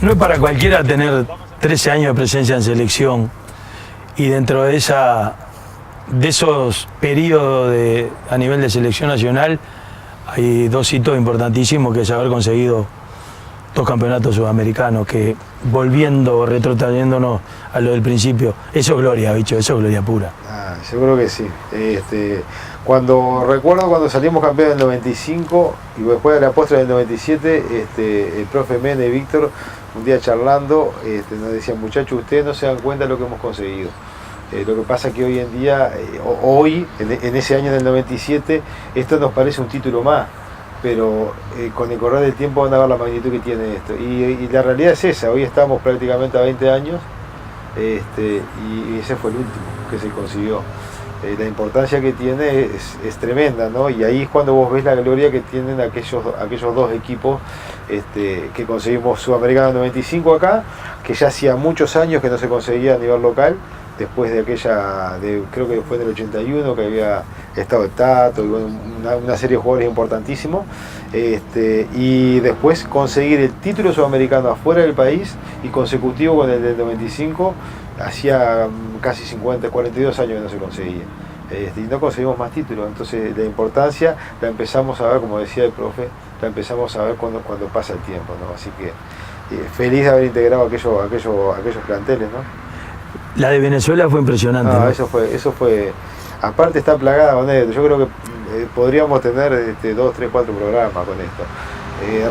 No es para cualquiera tener 13 años de presencia en selección y dentro de esos periodos a nivel de selección nacional hay dos hitos importantísimos, que es haber conseguido 2 campeonatos sudamericanos, que volviendo, retrotrayéndonos a lo del principio, eso es gloria, bicho, eso es gloria pura. Yo creo que sí. Recuerdo cuando salimos campeones del 95 y después de la postre del 97, el profe Mene y Víctor, un día charlando, nos decían: muchachos, ustedes no se dan cuenta de lo que hemos conseguido. Lo que pasa es que hoy en día, en ese año del 97, esto nos parece un título más, pero con el correr del tiempo van a ver la magnitud que tiene esto. Y la realidad es esa: hoy estamos prácticamente a 20 años, y ese fue el último que se consiguió. La importancia que tiene es tremenda, ¿no? Y ahí es cuando vos ves la gloria que tienen aquellos dos equipos que conseguimos Sudamericano 95 acá, que ya hacía muchos años que no se conseguía a nivel local, después de creo que fue en el 81, que había estado el Tato y una serie de jugadores importantísimos, y después conseguir el título sudamericano afuera del país y consecutivo con el del 95, hacía casi 42 años que no se conseguía, y no conseguimos más títulos. Entonces la importancia la empezamos a ver, como decía el profe, la empezamos a ver cuando pasa el tiempo, ¿no? Así que feliz de haber integrado aquellos planteles, ¿no? La de Venezuela fue impresionante. No, ¿no? eso fue, aparte está plagada con esto. Yo creo que podríamos tener 2, 3, 4 programas con esto.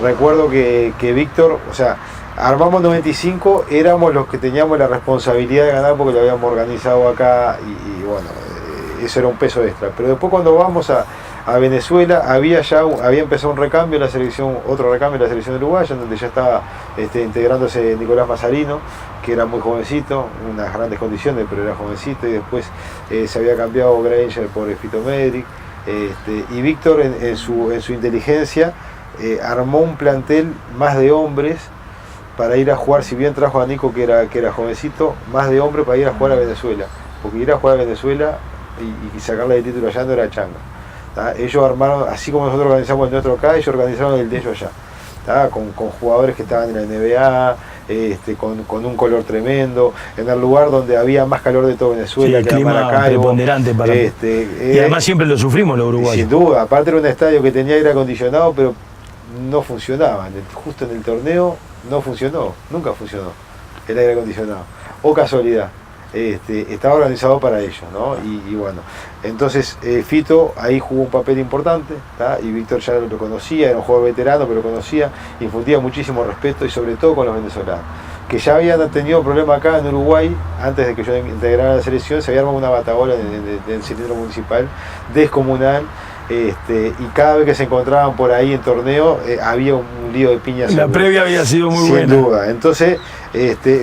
Recuerdo que Víctor, o sea, armamos 95, éramos los que teníamos la responsabilidad de ganar porque lo habíamos organizado acá y bueno, eso era un peso extra. Pero después cuando vamos a Venezuela había empezado un recambio en la selección, otro recambio en la selección uruguaya, donde ya estaba integrándose Nicolás Mazarino, que era muy jovencito, en unas grandes condiciones, pero era jovencito, y después se había cambiado Granger por Fito Medric, y Víctor en su inteligencia armó un plantel más de hombres para ir a jugar, si bien trajo a Nico que era jovencito, más de hombres para ir a jugar a Venezuela, porque ir a jugar a Venezuela y sacarle el título allá no era changa. Ellos armaron, así como nosotros organizamos el nuestro acá, ellos organizaron el de ellos allá, con jugadores que estaban en la NBA, con un color tremendo, en el lugar donde había más calor de todo Venezuela, sí, el que clima era Maracaibo, preponderante para y además siempre lo sufrimos los uruguayos. Sin duda, aparte era un estadio que tenía aire acondicionado, pero no funcionaba, justo en el torneo no funcionó, nunca funcionó el aire acondicionado, o casualidad. Estaba organizado para ellos, ¿no? Y bueno, entonces Fito ahí jugó un papel importante, ¿tá? Y Víctor ya lo conocía, era un jugador veterano, pero lo conocía, infundía muchísimo respeto, y sobre todo con los venezolanos, que ya habían tenido problemas acá en Uruguay. Antes de que yo integrara la selección, se había armado una batabola en el cilindro municipal descomunal, y cada vez que se encontraban por ahí en torneo había un lío de piñas. La previa había sido muy buena. Sin duda. Entonces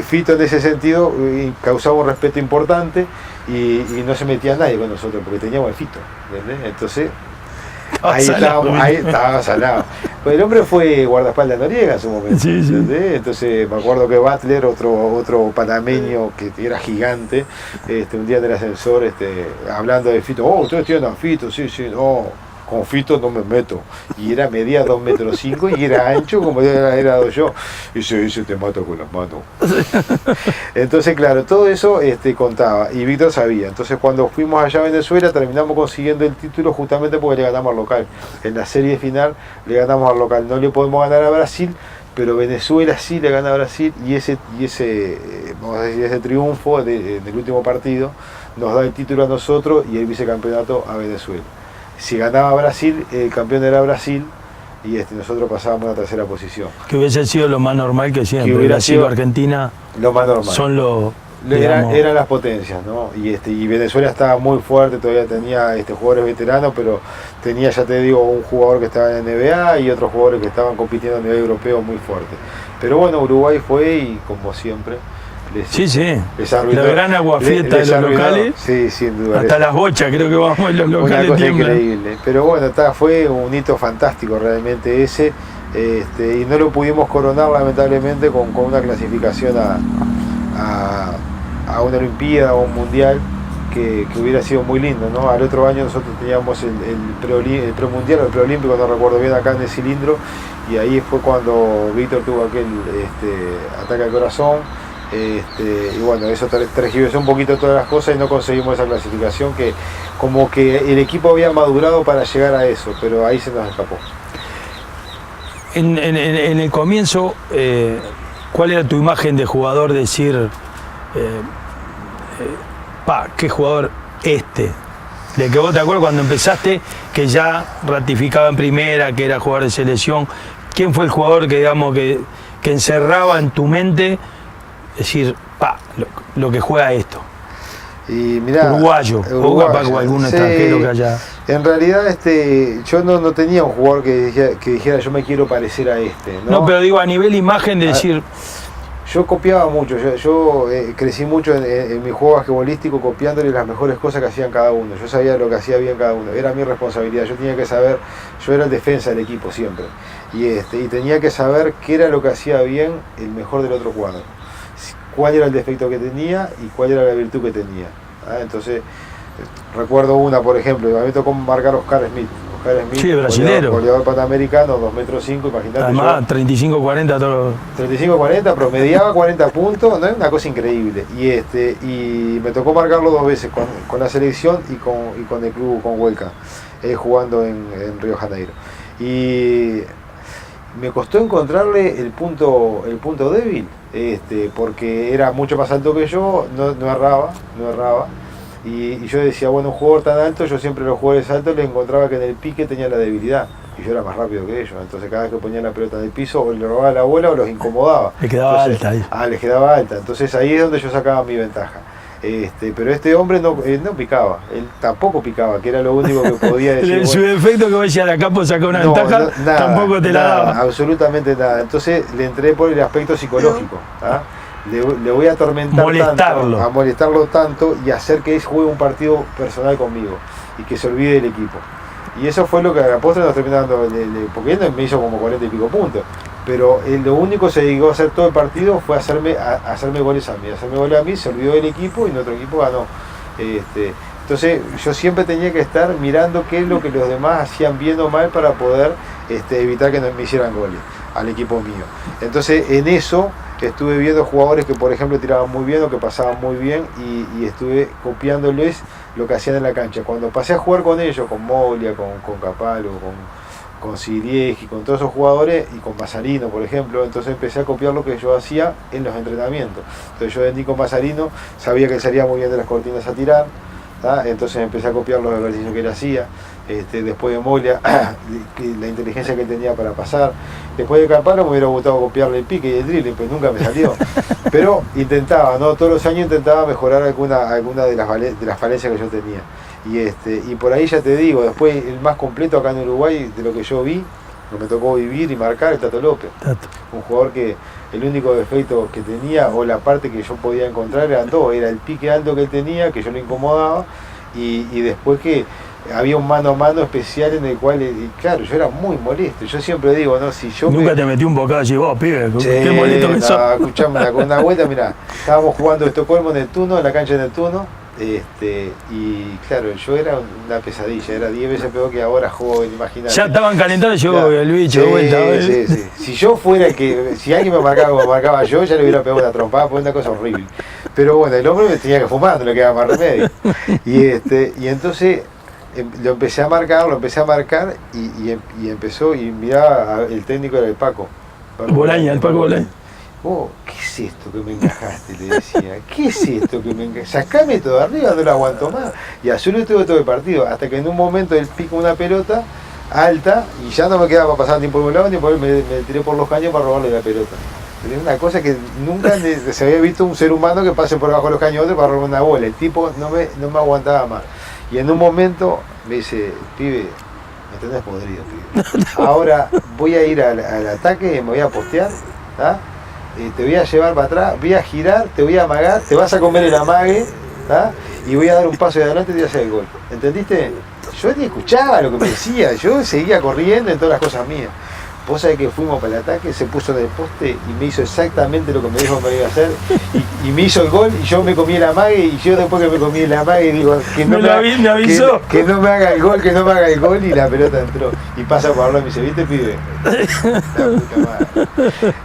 Fito en ese sentido causaba un respeto importante y no se metía nadie con nosotros porque teníamos el Fito, ¿entendés? Entonces ahí estaba salado. Pues el hombre fue guardaespaldas de Noriega en su momento, sí, sí. Entonces me acuerdo que Butler, otro panameño que era gigante, un día en el ascensor, hablando de Fito: ustedes tienen a Fito, sí, no, con Fito no me meto. Y medía 2,5 metros y era ancho como era yo. Y se dice: te mato con las manos. Entonces, claro, todo eso contaba, y Víctor sabía. Entonces, cuando fuimos allá a Venezuela, terminamos consiguiendo el título justamente porque le ganamos al local. En la serie final le ganamos al local. No le podemos ganar a Brasil, pero Venezuela sí le gana a Brasil, y ese vamos a decir, ese triunfo del último partido nos da el título a nosotros y el vicecampeonato a Venezuela. Si ganaba Brasil, el campeón era Brasil, y nosotros pasábamos a la tercera posición. Que hubiese sido lo más normal que siempre. Que hubiera Brasil sido o Argentina lo más normal. Son los... Eran las potencias, ¿no? Y Venezuela estaba muy fuerte, todavía tenía jugadores veteranos, pero tenía, ya te digo, un jugador que estaba en NBA y otros jugadores que estaban compitiendo a nivel europeo muy fuerte. Pero bueno, Uruguay fue, y como siempre, les arruinó, la gran aguafiesta de los locales. Sí, sin duda. Hasta las bochas creo que vamos en los locales. Una cosa increíble. Pero bueno, fue un hito fantástico realmente ese, y no lo pudimos coronar lamentablemente con una clasificación a una Olimpiada o un Mundial, que hubiera sido muy lindo, ¿no? Al otro año nosotros teníamos el premundial o el preolímpico, no recuerdo bien, acá en el cilindro, y ahí fue cuando Víctor tuvo aquel ataque al corazón, y bueno, eso tergiversó un poquito todas las cosas y no conseguimos esa clasificación, que como que el equipo había madurado para llegar a eso, pero ahí se nos escapó. En el comienzo, ¿cuál era tu imagen de jugador? Decir, qué jugador de que vos te acuerdas cuando empezaste, que ya ratificaba en primera, que era jugador de selección. ¿Quién fue el jugador que, digamos, que encerraba en tu mente decir, lo que juega esto? Y mirá, uruguayo, o capaz con algún extranjero que haya. En realidad yo no tenía un jugador que dijera yo me quiero parecer a ¿no? No, pero digo a nivel imagen de decir. Yo copiaba mucho, yo crecí mucho en mi juego basquetbolístico copiándole las mejores cosas que hacían cada uno. Yo sabía lo que hacía bien cada uno, era mi responsabilidad, yo tenía que saber, yo era el defensa del equipo siempre, y tenía que saber qué era lo que hacía bien el mejor del otro cuadro, cuál era el defecto que tenía y cuál era la virtud que tenía. Entonces, recuerdo una, por ejemplo, a mí me tocó marcar a Oscar Smith. Sí, brasilero. Goleador panamericano, 2,5 metros, imagínate. Además, 35-40 todo. 35-40, promediaba 40 puntos, ¿no? Es una cosa increíble. Y me tocó marcarlo 2 veces con la selección y con el club, con Huelca, jugando en Río Janeiro. Y me costó encontrarle el punto débil, porque era mucho más alto que yo, no erraba. Y yo decía, bueno, un jugador tan alto, yo siempre los jugadores altos les encontraba que en el pique tenía la debilidad, y yo era más rápido que ellos, entonces cada vez que ponía la pelota en el piso o le robaba la bola o los incomodaba. Le quedaba alta ahí. Les quedaba alta, entonces ahí es donde yo sacaba mi ventaja. Pero este hombre no picaba, él tampoco picaba, que era lo único que podía decir. Su defecto que vos decías, de acá por sacar una ventaja, nada, tampoco te la daba. Absolutamente nada, entonces le entré por el aspecto psicológico. Le voy a atormentar tanto, a molestarlo tanto y hacer que él juegue un partido personal conmigo y que se olvide del equipo. Y eso fue lo que a la postre nos terminó dando, porque él me hizo como 40 y pico puntos, pero lo único que se dedicó a hacer todo el partido fue hacerme goles a mí, se olvidó del equipo y nuestro equipo ganó. Entonces yo siempre tenía que estar mirando qué es lo que los demás hacían bien o mal para poder evitar que me hicieran goles al equipo mío. Entonces en eso estuve viendo jugadores que por ejemplo tiraban muy bien o que pasaban muy bien y estuve copiándoles lo que hacían en la cancha. Cuando pasé a jugar con ellos, con Moglia, con Capalo, con Siriegi, con todos esos jugadores y con Mazarino por ejemplo, entonces empecé a copiar lo que yo hacía en los entrenamientos. Entonces yo de Nico Mazarino sabía que él salía muy bien de las cortinas a tirar, entonces empecé a copiar los ejercicios que él hacía. Después de Moglia, la inteligencia que él tenía para pasar. Después de Capalo me hubiera gustado copiarle el pique y el dribbling, pues nunca me salió. Pero intentaba, ¿no? Todos los años intentaba mejorar alguna de las falencias que yo tenía. Y por ahí ya te digo, después el más completo acá en Uruguay, de lo que yo vi, lo que me tocó vivir y marcar, el Tato López. Un jugador que el único defecto que tenía, o la parte que yo podía encontrar, eran dos. Era el pique alto que él tenía, que yo lo incomodaba, y después que había un mano a mano especial en el cual, claro, yo era muy molesto. Yo siempre digo, ¿no? Si yo nunca te metí un bocado y vos, pibe, qué molesto que sos. Escuchame, con una vuelta, mirá, estábamos jugando Estocolmo en Neptuno, en la cancha de Neptuno, y claro, yo era una pesadilla, era 10 veces peor que ahora joven, imagínate. Ya estaban calentando yo, claro. El bicho, sí, de vuelta. Sí. Si yo fuera si alguien me marcaba como marcaba yo, ya le hubiera pegado una trompada, porque una cosa horrible. Pero bueno, el hombre me tenía que fumar, no le quedaba más remedio. Y entonces lo empecé a marcar y empezó, y mirá, el técnico era el Paco Bolaña, el Paco Bolaña. ¿Qué es esto que me encajaste? Le decía, ¿qué es esto que me encajaste? Sacame todo arriba, no lo aguanto más. Y así lo tuve todo el partido, hasta que en un momento él pica una pelota alta y ya no me quedaba para pasar ni por un lado ni por él, me tiré por los caños para robarle la pelota. Pero es una cosa que nunca se había visto un ser humano que pase por abajo de los cañones para robar una bola. El tipo no me aguantaba más. Y en un momento me dice, pibe, me tenés podrido, pibe. Ahora voy a ir al ataque, me voy a postear, te voy a llevar para atrás, voy a girar, te voy a amagar, te vas a comer el amague, y voy a dar un paso de adelante y te voy a hacer el gol. ¿Entendiste? Yo ni escuchaba lo que me decía, yo seguía corriendo en todas las cosas mías. Vos sabés que fuimos para el ataque, se puso en el poste y me hizo exactamente lo que me dijo que me iba a hacer. Y y me hizo el gol y yo me comí el amague y yo después que me comí el amague digo que no me avisó. Que no me haga el gol y la pelota entró y pasa por hablar y me dice, ¿viste, pibe? La puta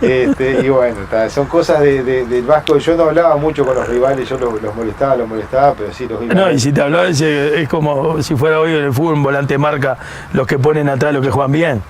madre. Y bueno, son cosas del Vasco. Yo no hablaba mucho con los rivales, yo los molestaba, pero sí los iba. No, y si te hablaba es como si fuera hoy en el fútbol, un volante marca los que ponen atrás, los que juegan bien.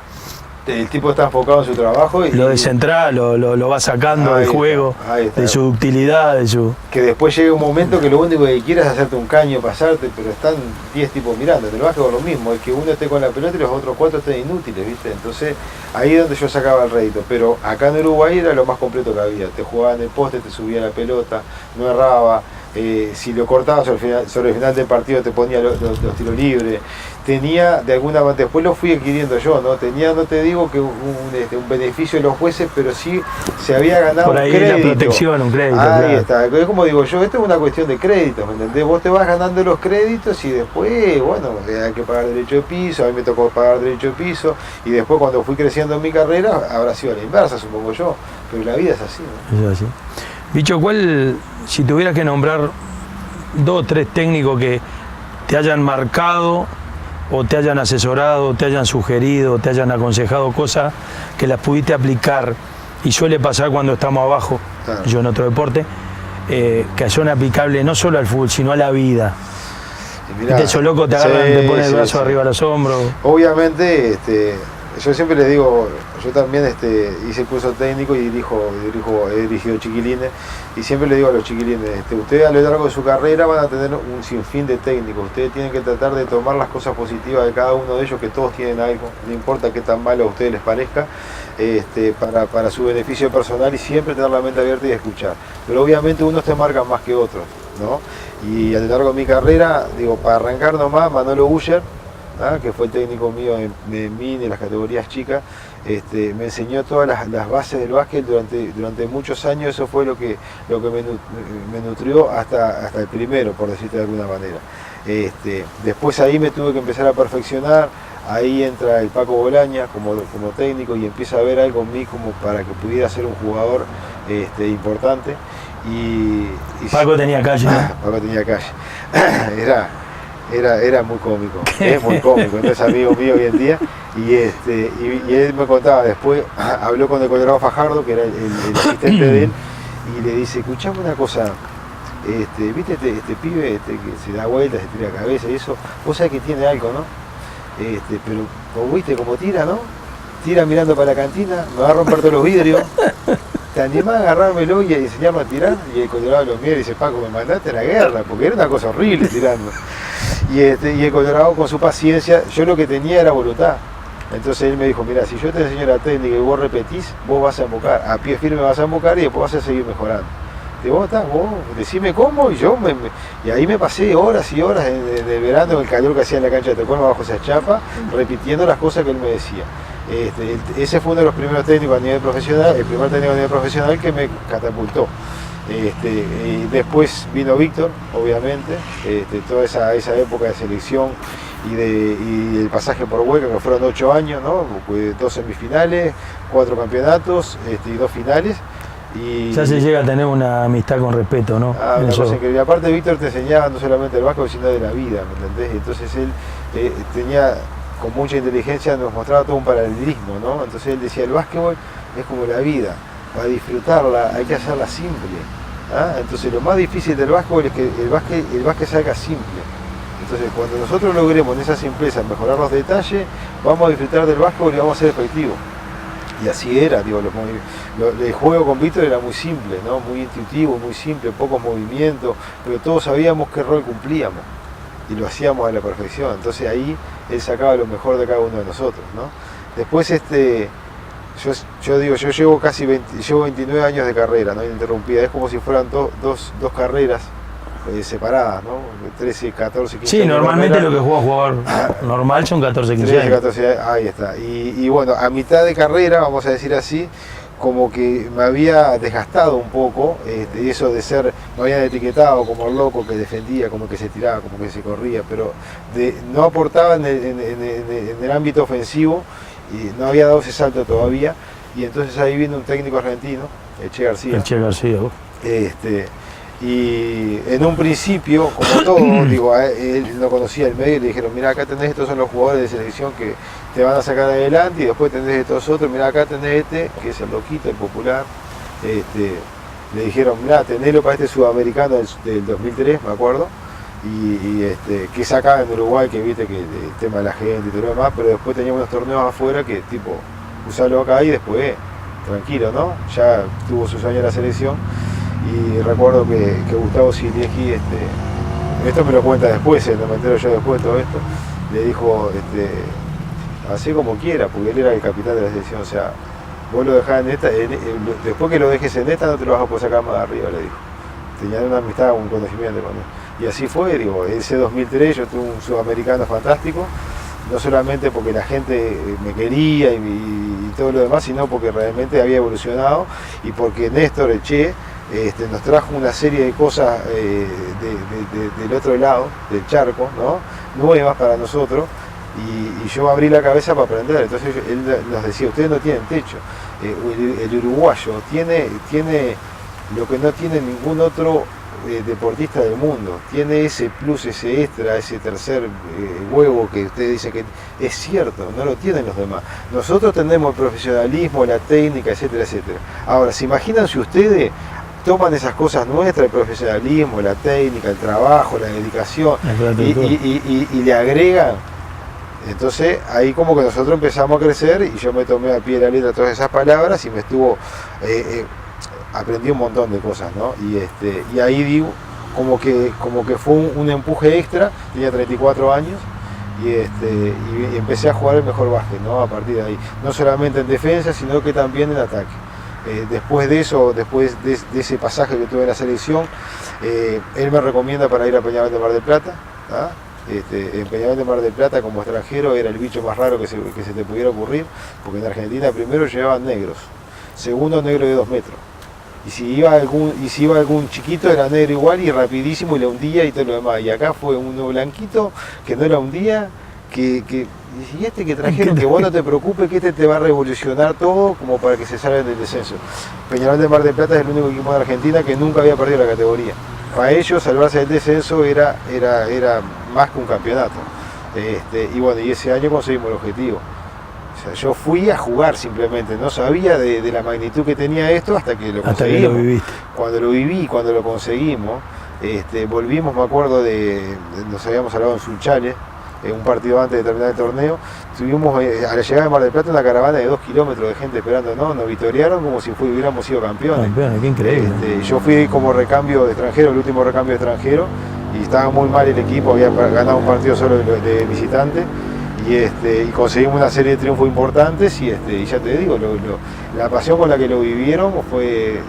El tipo está enfocado en su trabajo. Y lo de central, lo va sacando del juego, de su utilidad, de su... Que después llega un momento que lo único que quieres es hacerte un caño, pasarte, pero están 10 tipos mirando. En el básquet lo mismo, es que uno esté con la pelota y los otros 4 estén inútiles, ¿viste? Entonces ahí es donde yo sacaba el rédito. Pero acá en Uruguay era lo más completo que había. Te jugaba en el poste, te subía la pelota, no erraba. Si lo cortabas sobre el final del partido te ponía los tiros libres. Tenía, de alguna manera, después lo fui adquiriendo yo, ¿no? Tenía, no te digo que un beneficio de los jueces, pero sí se había ganado por ahí un crédito. La protección, un crédito. Ahí claro. está, es como digo yo, esto es una cuestión de créditos, ¿me entendés? Vos te vas ganando los créditos y después, bueno, hay que pagar derecho de piso, a mí me tocó pagar derecho de piso, y después cuando fui creciendo en mi carrera, habrá sido a la inversa, supongo yo, pero la vida es así, ¿no? Es así. Bicho, ¿cuál, si tuvieras que nombrar 2 o 3 técnicos que te hayan marcado o te hayan asesorado, te hayan sugerido, te hayan aconsejado cosas que las pudiste aplicar, y suele pasar cuando estamos abajo, claro, yo en otro deporte, que son aplicables no solo al fútbol, sino a la vida? Mirá, esos locos te agarran, te ponen el brazo arriba de los hombros. Obviamente, yo siempre les digo, yo también hice el curso técnico y he dirigido chiquilines, y siempre le digo a los chiquilines, ustedes a lo largo de su carrera van a tener un sinfín de técnicos, ustedes tienen que tratar de tomar las cosas positivas de cada uno de ellos, que todos tienen algo, no importa qué tan malo a ustedes les parezca, para su beneficio personal, y siempre tener la mente abierta y escuchar. Pero obviamente unos te marcan más que otros, ¿no? Y a lo largo de mi carrera, digo, para arrancar nomás, Manolo Buller, que fue el técnico mío en mini, en las categorías chicas, me enseñó todas las bases del básquet durante muchos años. Eso fue lo que me nutrió hasta el primero, por decirte de alguna manera. Después ahí me tuve que empezar a perfeccionar. Ahí entra el Paco Bolaña como técnico y empieza a ver algo en mí como para que pudiera ser un jugador importante. Y Paco tenía calle, ¿no? Paco tenía calle. Era muy cómico, es muy cómico, entonces amigo mío hoy en día, y él me contaba, después habló con el Colorado Fajardo, que era el asistente de él, y le dice, escuchame una cosa, viste este pibe que se da vueltas, se tira la cabeza y eso, vos sabés que tiene algo, ¿no? Pero vos viste cómo tira, ¿no? Tira mirando para la cantina, me va a romper todos los vidrios. ¿Te animás a agarrármelo y a enseñarme a tirar? Y el Colorado lo mira y dice, Paco, me mandaste a la guerra, porque era una cosa horrible tirando. Y el Colorado con su paciencia, yo lo que tenía era voluntad. Entonces él me dijo, mira, si yo te enseño la técnica y vos repetís, vos vas a embocar, a pie firme vas a embocar y después vas a seguir mejorando. Vos decime cómo, y ahí me pasé horas y horas de verano, en el calor que hacía en la cancha de Estocolmo bajo esa chapa, repitiendo las cosas que él me decía. Ese fue uno de los primeros técnicos a nivel profesional, el primer técnico a nivel profesional que me catapultó. Y después vino Víctor, obviamente, toda esa época de selección y el pasaje por Hueca, que fueron 8 años, ¿no? 2 semifinales, 4 campeonatos y 2 finales. Ya se llega a tener una amistad con respeto, ¿no? Una cosa increíble. Aparte Víctor te enseñaba no solamente el básquet, sino de la vida, ¿me entendés? Entonces él tenía, con mucha inteligencia, nos mostraba todo un paralelismo, ¿no? Entonces él decía, el básquetbol es como la vida, para disfrutarla hay que hacerla simple. Entonces lo más difícil del básquetbol es que el básquet salga simple. Entonces cuando nosotros logremos en esa simpleza mejorar los detalles, vamos a disfrutar del básquetbol y vamos a ser efectivos. Y así era, digo, el juego con Víctor era muy simple, ¿no? Muy intuitivo, muy simple, pocos movimientos, pero todos sabíamos qué rol cumplíamos y lo hacíamos a la perfección. Entonces ahí él sacaba lo mejor de cada uno de nosotros, ¿no? Después yo digo, yo llevo 29 años de carrera, ¿no? Ininterrumpida, es como si fueran dos carreras separadas, ¿no? 13, 14, 15 sí, años. Normalmente lo que juega un jugador normal son 14, 15 años. 14 años. Ahí está. Y bueno, a mitad de carrera, vamos a decir así, como que me había desgastado un poco, y eso de ser, me habían etiquetado como el loco que defendía, como que se tiraba, como que se corría, pero no aportaba en el ámbito ofensivo, y no había dado ese salto todavía, y entonces ahí viene un técnico argentino, el Che García. El Che García, Y en un principio, como todo, digo, él no conocía el medio y le dijeron, mira, acá tenés, estos son los jugadores de selección que te van a sacar adelante, y después tenés estos otros, mira, acá tenés este, que es el loquito, el popular. Le dijeron, mira, tenelo para este sudamericano del 2003, me acuerdo, que es acá en Uruguay, que viste que el tema de la gente y todo lo demás, pero después teníamos unos torneos afuera que tipo, usarlo acá y después, tranquilo, ¿no? Ya tuvo sus años en la selección. Y recuerdo que Gustavo Silieski, esto me lo cuenta después, no me entero yo después de todo esto, le dijo, hacé como quiera, porque él era el capitán de la selección, o sea, vos lo dejás en esta, después que lo dejes en esta no te lo vas a poder sacar más de arriba, le dijo. Tenía una amistad, un conocimiento con él. Y así fue, digo, ese 2003 yo tuve un sudamericano fantástico, no solamente porque la gente me quería y todo lo demás, sino porque realmente había evolucionado y porque Néstor Eche nos trajo una serie de cosas del otro lado del charco, ¿no? Nuevas para nosotros, y yo abrí la cabeza para aprender. Entonces él nos decía, ustedes no tienen techo, el uruguayo tiene lo que no tiene ningún otro deportista del mundo, tiene ese plus, ese extra, ese tercer huevo que usted dice que es cierto, no lo tienen los demás. Nosotros tenemos el profesionalismo, la técnica, etcétera, etcétera. Ahora, ¿se imaginan si ustedes toman esas cosas nuestras, el profesionalismo, la técnica, el trabajo, la dedicación, y le agregan? Entonces ahí como que nosotros empezamos a crecer y yo me tomé a pie de la letra todas esas palabras y me aprendí un montón de cosas, ¿no? Y ahí digo, como que fue un empuje extra, tenía 34 años y empecé a jugar el mejor básquet, ¿no? A partir de ahí, no solamente en defensa, sino que también en ataque. Después de eso, después de ese pasaje que tuve en la selección, él me recomienda para ir a Peñarol de Mar del Plata, ¿tá? En Peñarol de Mar del Plata como extranjero era el bicho más raro que se te pudiera ocurrir, porque en Argentina primero llevaban negros, segundo negro de 2 metros. Y si iba algún chiquito era negro igual y rapidísimo y le hundía y todo lo demás. Y acá fue uno blanquito que no la hundía, y que trajeron, que vos no te preocupes, que te va a revolucionar todo como para que se salgan del descenso. Peñarol de Mar del Plata es el único equipo de Argentina que nunca había perdido la categoría. Para ellos salvarse del descenso era más que un campeonato. Y bueno, y ese año conseguimos el objetivo. O sea, yo fui a jugar simplemente, no sabía de la magnitud que tenía esto hasta que lo conseguimos. Hasta que lo viviste. Cuando lo viví, cuando lo conseguimos, volvimos, me acuerdo nos habíamos hablado en Sunchales, un partido antes de terminar el torneo, tuvimos a la llegada de Mar del Plata una caravana de 2 kilómetros de gente esperando, ¿no? Nos victoriaron como si hubiéramos sido campeones. Qué increíble. Yo fui como recambio de extranjero, el último recambio de extranjero, y estaba muy mal el equipo, había ganado un partido solo de visitante, y conseguimos una serie de triunfos importantes, y ya te digo, la pasión con la que lo vivieron fue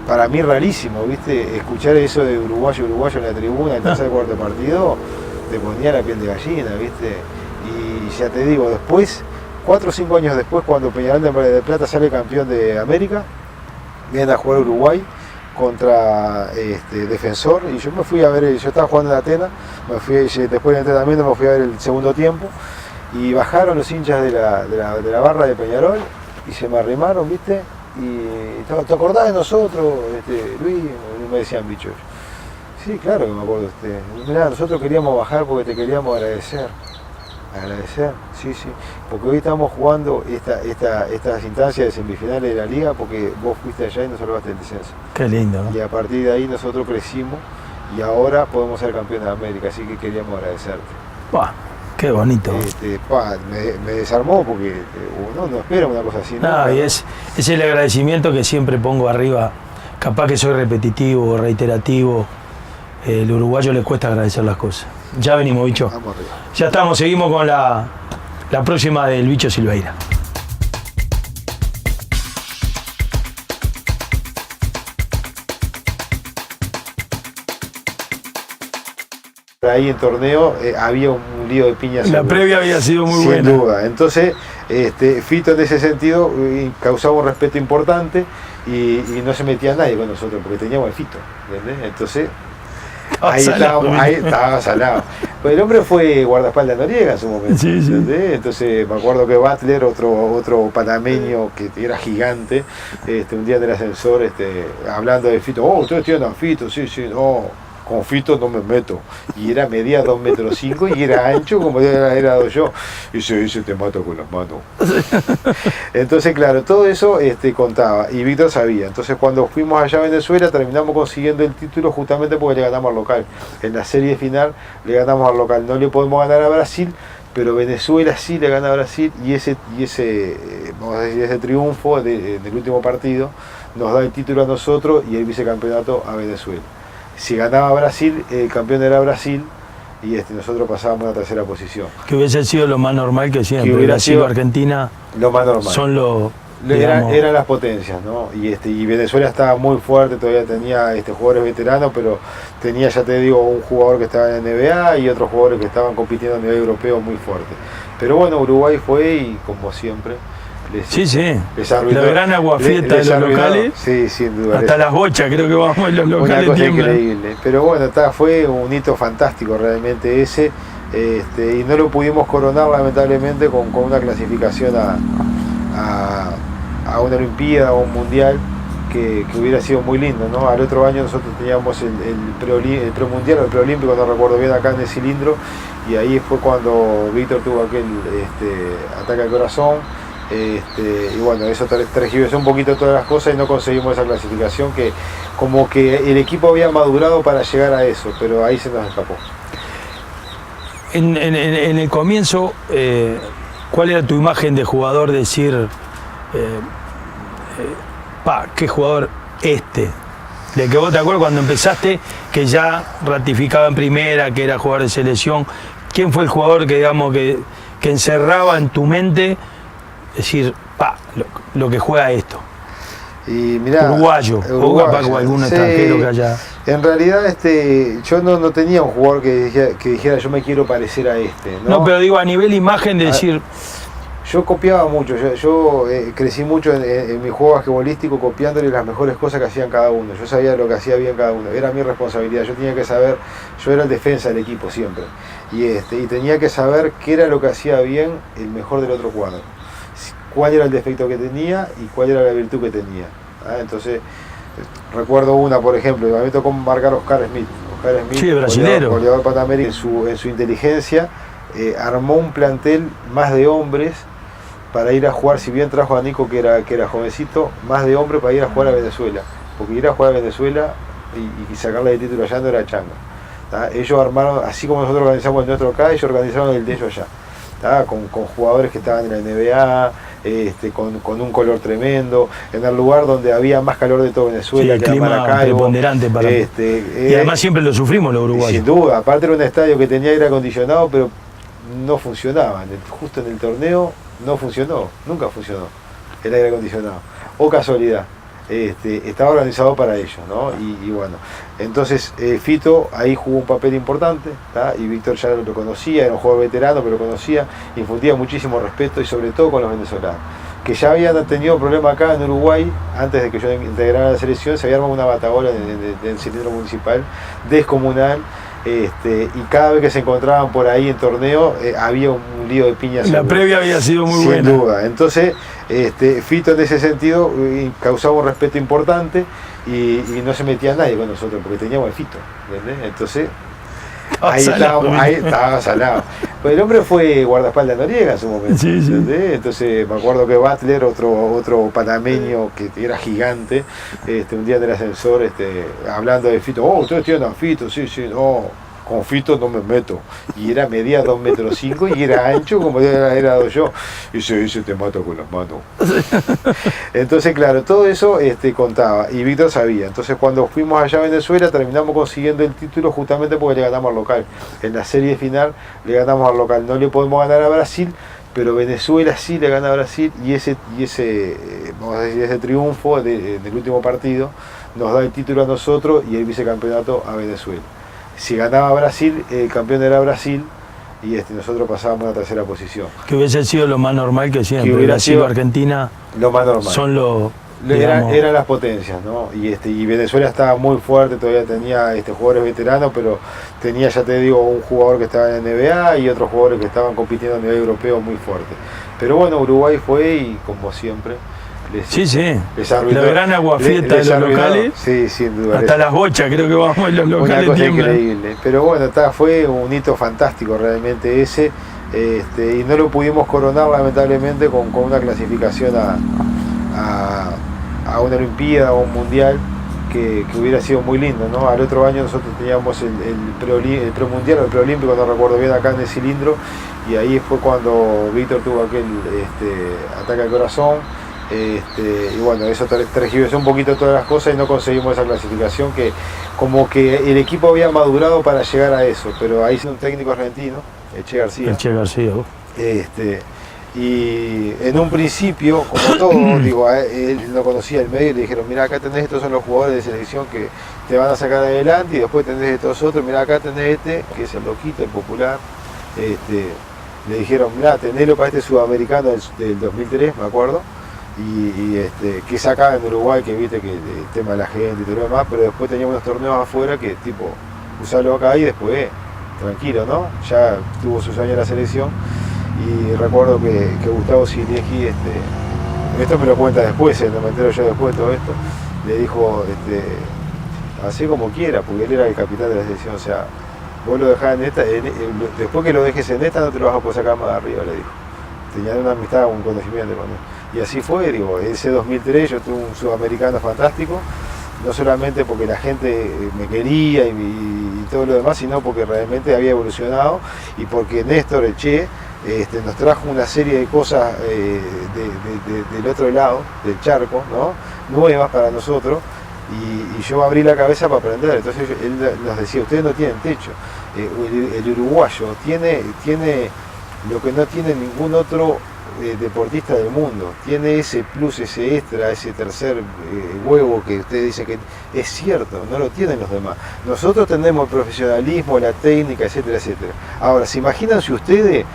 para mí rarísimo, ¿viste? Escuchar eso de uruguayo en la tribuna, el tercer cuarto partido, te ponía la piel de gallina, ¿viste? Y ya te digo, después, 4 o 5 años después, cuando Peñarol de Mar del Plata sale campeón de América, viene a jugar a Uruguay contra Defensor, y yo me fui a ver, yo estaba jugando en Atenas, después del entrenamiento me fui a ver el segundo tiempo, y bajaron los hinchas de la barra de Peñarol, y se me arrimaron, ¿viste? Y ¿te acordás de nosotros, Luis? Me decían, bicho. Sí, claro que me acuerdo. Mirá, nosotros queríamos bajar porque te queríamos agradecer. Agradecer, sí, porque hoy estamos jugando estas instancias de semifinales de la liga porque vos fuiste allá y nos salvaste el descenso. Qué lindo, ¿no? Y a partir de ahí nosotros crecimos y ahora podemos ser campeones de América, así que queríamos agradecerte. ¡Pah! Qué bonito. Me desarmó porque uno no espera una cosa así. No, y es el agradecimiento que siempre pongo arriba. Capaz que soy repetitivo, reiterativo. El uruguayo le cuesta agradecer las cosas. Ya venimos, bicho. Vamos arriba. Ya estamos, seguimos con la próxima del bicho Silveira. Ahí en torneo había un lío de piñas. La previa había sido muy buena. Sin duda. Entonces, Fito en ese sentido causaba un respeto importante y no se metía nadie con nosotros porque teníamos el Fito, ¿entendés? Entonces, ahí estábás al lado. Pues el hombre fue guardaespaldas Noriega en su momento. Sí, sí. Entonces me acuerdo que Butler, otro panameño que era gigante, un día en el ascensor, hablando de Fito, ustedes tienen a Fito, sí, no. Con Fito no me meto. Y era medía 2,5 metros y era ancho como era yo. Y se dice, te mato con las manos. Entonces, claro, todo eso contaba. Y Víctor sabía. Entonces, cuando fuimos allá a Venezuela, terminamos consiguiendo el título justamente porque le ganamos al local. En la serie final le ganamos al local. No le podemos ganar a Brasil, pero Venezuela sí le gana a Brasil. Y ese vamos a decir, ese triunfo del último partido nos da el título a nosotros y el vicecampeonato a Venezuela. Si ganaba Brasil, el campeón era Brasil y nosotros pasábamos a la tercera posición. Que hubiese sido lo más normal que siempre. Que hubiera Brasil sido o Argentina lo más normal. Son los... Eran las potencias, ¿no? Y Venezuela estaba muy fuerte, todavía tenía jugadores veteranos, pero tenía, ya te digo, un jugador que estaba en NBA y otros jugadores que estaban compitiendo a nivel europeo muy fuerte. Pero bueno, Uruguay fue y como siempre... Les arruinó, la gran aguafiesta de los locales, sí, sin duda. Hasta las bochas creo que vamos en los locales. Una cosa increíble. Pero bueno, fue un hito fantástico realmente ese, y no lo pudimos coronar lamentablemente con una clasificación a una Olimpiada o un Mundial que hubiera sido muy lindo, ¿no? Al otro año nosotros teníamos el premundial o el preolímpico, no recuerdo bien, acá en el Cilindro, y ahí fue cuando Víctor tuvo aquel ataque al corazón. Y bueno, eso tergiversó un poquito todas las cosas y no conseguimos esa clasificación que como que el equipo había madurado para llegar a eso, pero ahí se nos escapó. En el comienzo, ¿cuál era tu imagen de jugador? Decir, qué jugador de que vos te acuerdas cuando empezaste, que ya ratificaba en primera, que era jugador de selección. ¿Quién fue el jugador que digamos que encerraba en tu mente decir, lo que juega esto? Y mirá, uruguayo o capaz con algún extranjero que haya... En realidad yo no tenía un jugador que dijera yo me quiero parecer a No, pero digo a nivel imagen de decir... Yo copiaba mucho, yo crecí mucho en mi juego basquetbolístico copiándole las mejores cosas que hacían cada uno. Yo sabía lo que hacía bien cada uno, era mi responsabilidad, yo tenía que saber, yo era el defensa del equipo siempre. Y tenía que saber qué era lo que hacía bien el mejor del otro cuadro. Cuál era el defecto que tenía y cuál era la virtud que tenía. Entonces, recuerdo una, por ejemplo, a mí me tocó marcar a Oscar Smith. Sí, brasilero. Goleador Panamérica, en su inteligencia, armó un plantel más de hombres para ir a jugar, si bien trajo a Nico que era jovencito, más de hombres para ir a jugar a Venezuela. Porque ir a jugar a Venezuela y sacarle el título allá no era changa. Ellos armaron, así como nosotros organizamos el nuestro acá, ellos organizaron el de ellos allá. Con jugadores que estaban en la NBA, con un color tremendo, en el lugar donde había más calor de todo Venezuela, el clima preponderante para y además siempre lo sufrimos los uruguayos. Sin duda, aparte era un estadio que tenía aire acondicionado, pero no funcionaba. Justo en el torneo no funcionó, nunca funcionó el aire acondicionado. O casualidad. Estaba organizado para ellos, ¿no? Y bueno, entonces Fito ahí jugó un papel importante, y Víctor ya lo conocía, era un jugador veterano, pero lo conocía, infundía muchísimo respeto y sobre todo con los venezolanos, que ya habían tenido problemas acá en Uruguay, antes de que yo integrara la selección, se había armado una batagola en el cilindro municipal, descomunal, y cada vez que se encontraban por ahí en torneo, había un lío de piñas. La previa había sido muy buena. Sin duda. Entonces, Fito en ese sentido causaba un respeto importante y no se metía nadie con nosotros porque teníamos el Fito, ¿entendés? Entonces, ahí estaba salado. Pues el hombre fue guardaespaldas Noriega en su momento. Sí. Entonces me acuerdo que Butler, otro panameño que era gigante, un día en el ascensor, hablando de Fito, ustedes tienen a Fito, sí, no. Con Fito no me meto. Y medía 2,5 metros y era ancho como era yo. Y se dice, te mato con las manos. Entonces, claro, todo eso contaba. Y Víctor sabía. Entonces, cuando fuimos allá a Venezuela, terminamos consiguiendo el título justamente porque le ganamos al local. En la serie final le ganamos al local. No le podemos ganar a Brasil, pero Venezuela sí le gana a Brasil. Y ese vamos a decir, ese triunfo del último partido nos da el título a nosotros y el vicecampeonato a Venezuela. Si ganaba Brasil, el campeón era Brasil y nosotros pasábamos a la tercera posición. Que hubiese sido lo más normal que siempre. Que hubiera Brasil sido o Argentina lo más normal. son los... Eran las potencias, ¿no? Y Venezuela estaba muy fuerte, todavía tenía jugadores veteranos, pero tenía, ya te digo, un jugador que estaba en NBA y otros jugadores que estaban compitiendo a nivel europeo muy fuerte. Pero bueno, Uruguay fue y como siempre les arruinó. La gran aguafiesta de los locales, sí, sin duda. hasta las bochas creo que vamos en los locales. Una cosa tiemblan. increíble. Pero bueno, fue un hito fantástico realmente ese, y no lo pudimos coronar lamentablemente con una clasificación a una Olimpiada o un Mundial que hubiera sido muy lindo, ¿no? Al otro año nosotros teníamos el premundial o el preolímpico, no recuerdo bien, acá en el Cilindro, y ahí fue cuando Víctor tuvo aquel ataque al corazón, y bueno, eso tergiversó un poquito todas las cosas y no conseguimos esa clasificación, que como que el equipo había madurado para llegar a eso, pero ahí siendo un técnico argentino, el Che García. Y en un principio, como todo, digo, él no conocía el medio y le dijeron, mira, acá tenés, estos son los jugadores de selección que te van a sacar adelante, y después tenés estos otros, mira, acá tenés que es el loquito, el popular. Le dijeron, mira, tenelo para este sudamericano del 2003, me acuerdo, que es acá en Uruguay, que viste que el tema de la gente y todo lo demás, pero después teníamos unos torneos afuera que tipo, usarlo acá y después, tranquilo, ¿no? Ya tuvo sus años en la selección. Y recuerdo que Gustavo Sileski, esto me lo cuenta después, no me entero yo después de todo esto, le dijo, así como quiera, porque él era el capitán de la selección, o sea, vos lo dejás en esta, después que lo dejes en esta no te lo vas a poder sacar más de arriba, le dijo. Tenían una amistad, un conocimiento con él. Y así fue, digo, ese 2003 yo tuve un sudamericano fantástico, no solamente porque la gente me quería y todo lo demás, sino porque realmente había evolucionado y porque Néstor Che nos trajo una serie de cosas del otro lado del charco, ¿no? Nuevas para nosotros, y yo abrí la cabeza para aprender. Entonces él nos decía, ustedes no tienen techo, el uruguayo tiene lo que no tiene ningún otro deportista del mundo, tiene ese plus, ese extra, ese tercer huevo que usted dice que es cierto, no lo tienen los demás. Nosotros tenemos el profesionalismo, la técnica, etcétera, etcétera. Ahora, ¿se imaginan si ustedes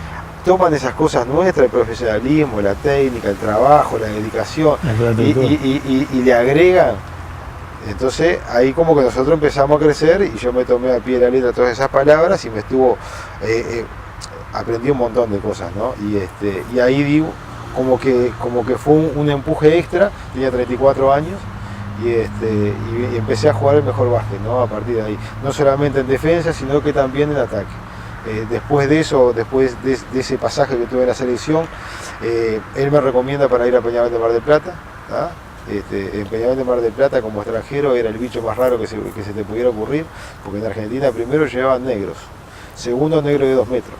toman esas cosas nuestras, el profesionalismo, la técnica, el trabajo, la dedicación, y le agregan? Entonces ahí como que nosotros empezamos a crecer y yo me tomé a pie de la letra todas esas palabras y me aprendí un montón de cosas, ¿no? Y ahí digo, como que fue un empuje extra, tenía 34 años, y empecé a jugar el mejor básquet, ¿no? A partir de ahí, no solamente en defensa, sino que también en ataque. Después de eso, después de ese pasaje que tuve en la selección, él me recomienda para ir a Peñarol de Mar del Plata, ¿tá? En Peñarol de Mar del Plata como extranjero era el bicho más raro que se te pudiera ocurrir, porque en Argentina primero llevaban negros, segundo negro de 2 metros,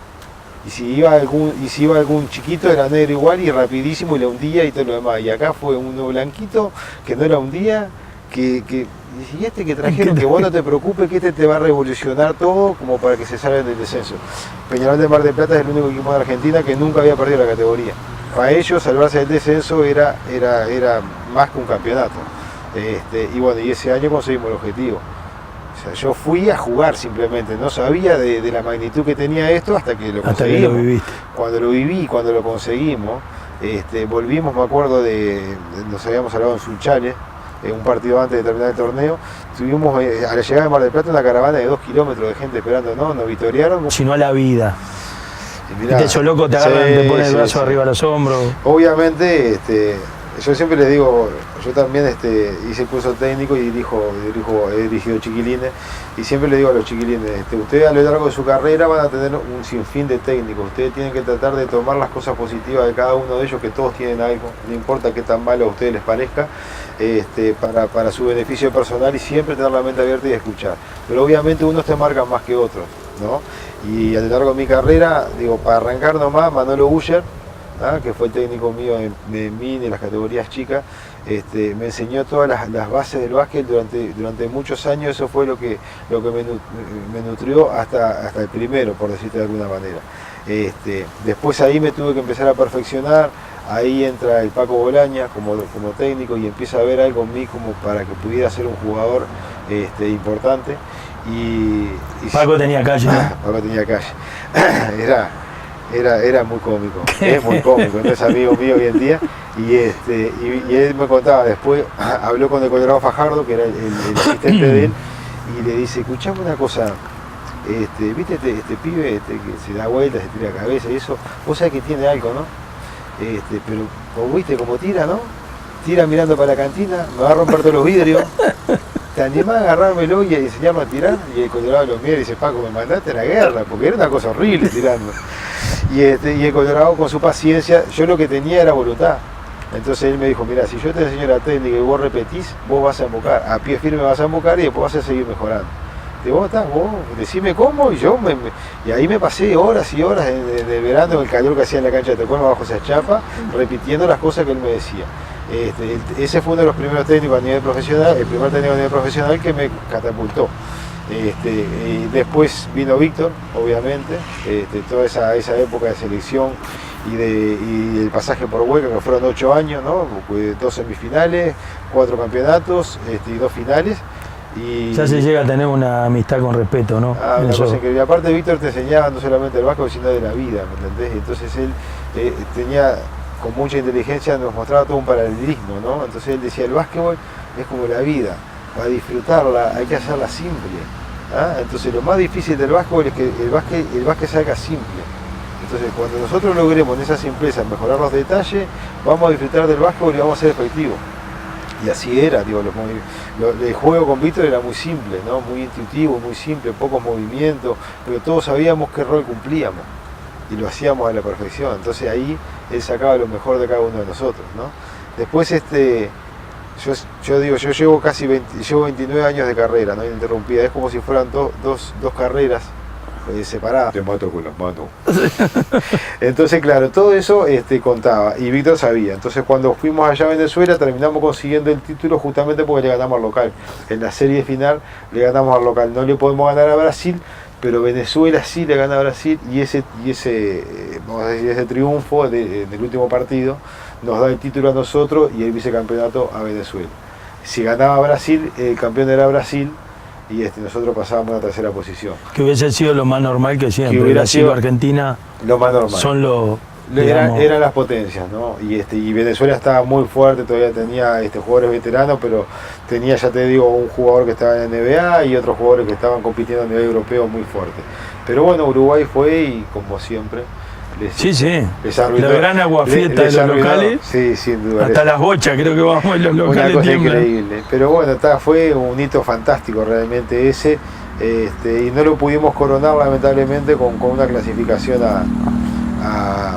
y si iba algún chiquito era negro igual y rapidísimo y le hundía y todo lo demás, y acá fue uno blanquito que no la hundía, y que trajeron, que vos no te preocupes, que te va a revolucionar todo como para que se salgan del descenso. Peñarol de Mar del Plata es el único equipo de Argentina que nunca había perdido la categoría. Para ellos salvarse del descenso era más que un campeonato. Y bueno, y ese año conseguimos el objetivo. O sea, yo fui a jugar simplemente, no sabía de la magnitud que tenía esto hasta que lo conseguimos. Hasta que lo viviste. Cuando lo viví, cuando lo conseguimos, volvimos, me acuerdo nos habíamos hablado en Sunchales, un partido antes de terminar el torneo, tuvimos a la llegada de Mar del Plata una caravana de 2 kilómetros de gente esperando, ¿no? Nos victoriaron. Sino a la vida. Y mirá, te loco, te agarran, te ponen el brazo arriba a los hombros. Obviamente, yo siempre les digo, yo también hice el curso técnico y he dirigido chiquilines, y siempre les digo a los chiquilines, ustedes a lo largo de su carrera van a tener un sinfín de técnicos, ustedes tienen que tratar de tomar las cosas positivas de cada uno de ellos, que todos tienen algo, no importa qué tan malo a ustedes les parezca, para su beneficio personal, y siempre tener la mente abierta y escuchar. Pero obviamente unos te marcan más que otros, ¿no? Y a lo largo de mi carrera, para arrancar nomás, Manolo Uller, que fue el técnico mío de mini, en las categorías chicas, me enseñó todas las bases del básquet durante muchos años. Eso fue lo que me nutrió hasta el primero, por decirte de alguna manera. Después ahí me tuve que empezar a perfeccionar. Ahí entra el Paco Bolaña como técnico y empieza a ver algo en mí como para que pudiera ser un jugador importante. Paco tenía calle, ¿no? Paco tenía calle. Era muy cómico, es muy cómico, no es amigo mío hoy en día. Y él me contaba, después habló con el Colorado Fajardo, que era el asistente de él, y le dice, escuchame una cosa, viste este pibe que se da vueltas, se tira la cabeza y eso, vos sabés que tiene algo, ¿no? Pero vos viste cómo tira, ¿no? Tira mirando para la cantina, me va a romper todos los vidrios. ¿Te animás a agarrármelo y a enseñarme a tirar? Y el Colorado lo mira y dice, Paco, me mandaste a la guerra, porque era una cosa horrible tirando. Y el Colorado con su paciencia, yo lo que tenía era voluntad. Entonces él me dijo, mira, si yo te enseño la técnica y vos repetís, vos vas a embocar, a pie firme vas a embocar y después vas a seguir mejorando. Vos decime cómo, y yo y ahí me pasé horas y horas de verano en el calor que hacía en la cancha de Tecuelma bajo esa chapa, repitiendo las cosas que él me decía. Ese fue uno de los primeros técnicos a nivel profesional, el primer técnico a nivel profesional que me catapultó. Y después vino Víctor, obviamente, toda esa época de selección y el pasaje por Huelca, que fueron 8 años, ¿no? 2 semifinales, 4 campeonatos y 2 finales. Y ya se llega a tener una amistad con respeto, ¿no? Una cosa increíble. Aparte Víctor te enseñaba no solamente el básquetbol, sino de la vida, ¿me entendés? Entonces él tenía, con mucha inteligencia, nos mostraba todo un paralelismo, ¿no? Entonces él decía, el básquetbol es como la vida, para disfrutarla hay que hacerla simple. ¿Ah? Entonces lo más difícil del básquetbol es que el básquet salga simple. Entonces cuando nosotros logremos en esa simpleza mejorar los detalles, vamos a disfrutar del básquetbol y vamos a ser efectivos. Y así era, digo, el juego con Víctor era muy simple, ¿no? Muy intuitivo, muy simple, pocos movimientos, pero todos sabíamos qué rol cumplíamos y lo hacíamos a la perfección. Entonces ahí él sacaba lo mejor de cada uno de nosotros, ¿no? Después yo digo, yo llevo 29 años de carrera, ¿no? Ininterrumpida, es como si fueran dos carreras separadas. Te mato con las manos. Entonces, claro, todo eso contaba y Víctor sabía. Entonces, cuando fuimos allá a Venezuela, terminamos consiguiendo el título justamente porque le ganamos al local. En la serie final le ganamos al local. No le podemos ganar a Brasil, pero Venezuela sí le gana a Brasil y ese vamos a decir, ese triunfo del último partido nos da el título a nosotros y el vicecampeonato a Venezuela. Si ganaba Brasil, el campeón era Brasil. Y nosotros pasábamos a la tercera posición. Que hubiese sido lo más normal que siempre. Que Brasil o Argentina lo más normal. Son los... Eran las potencias, ¿no? Y Venezuela estaba muy fuerte, todavía tenía jugadores veteranos, pero tenía, ya te digo, un jugador que estaba en NBA y otros jugadores que estaban compitiendo a nivel europeo muy fuerte. Pero bueno, Uruguay fue y como siempre... Les arruinó, la gran aguafiesta de los locales, sí, sin duda. Hasta las bochas creo que vamos en los locales. Una cosa increíble. Pero bueno, fue un hito fantástico realmente ese, y no lo pudimos coronar lamentablemente con una clasificación a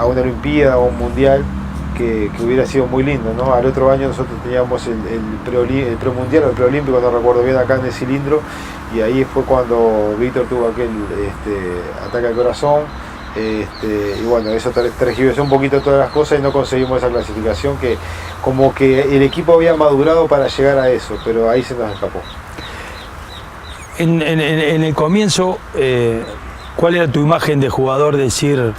una Olimpiada o un Mundial que hubiera sido muy lindo, ¿no? Al otro año nosotros teníamos el premundial o el preolímpico, no recuerdo bien, acá en el cilindro, y ahí fue cuando Víctor tuvo aquel ataque al corazón. Y bueno, eso tergiversó un poquito todas las cosas y no conseguimos esa clasificación que como que el equipo había madurado para llegar a eso, pero ahí se nos escapó. En el comienzo, ¿cuál era tu imagen de jugador? Decir,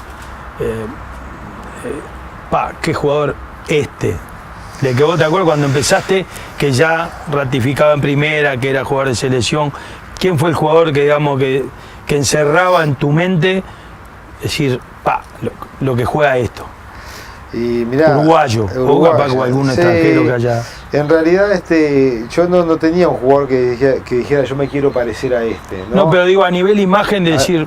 qué jugador de que vos te acuerdas cuando empezaste, que ya ratificaba en primera, que era jugador de selección. ¿Quién fue el jugador que digamos que encerraba en tu mente decir, lo que juega esto? Y mirá, uruguayo o capaz con algún extranjero que haya... En realidad yo no tenía un jugador que dijera yo me quiero parecer a No, pero digo a nivel imagen de decir...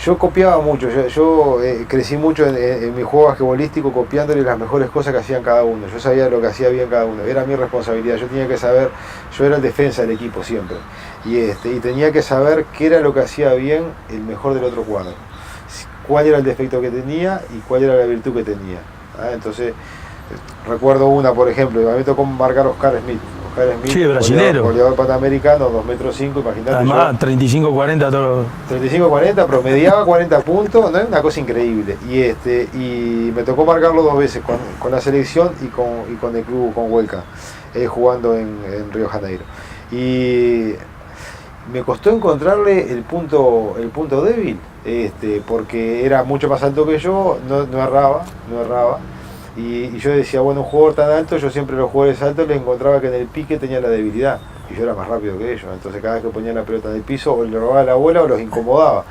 Yo copiaba mucho, yo crecí mucho en mi juego basquetbolístico copiándole las mejores cosas que hacían cada uno. Yo sabía lo que hacía bien cada uno, era mi responsabilidad, yo tenía que saber, yo era el defensa del equipo siempre. Y tenía que saber qué era lo que hacía bien el mejor del otro jugador. Cuál era el defecto que tenía y cuál era la virtud que tenía. Entonces, recuerdo una, por ejemplo, a mí me tocó marcar a Oscar Smith. Sí, brasilero. Goleador panamericano, 2,5 metros, imagínate. Además, 35-40 todo. 35-40, promediaba 40 puntos, ¿no? Una cosa increíble. Y me tocó marcarlo 2 veces, con la selección y con el club, con Huelca, jugando en Río Janeiro. Y me costó encontrarle el punto débil, porque era mucho más alto que yo, no erraba. Y yo decía, bueno, un jugador tan alto, yo siempre los jugadores altos les encontraba que en el pique tenía la debilidad. Y yo era más rápido que ellos. Entonces cada vez que ponía la pelota en el piso, o le robaba la bola o los incomodaba.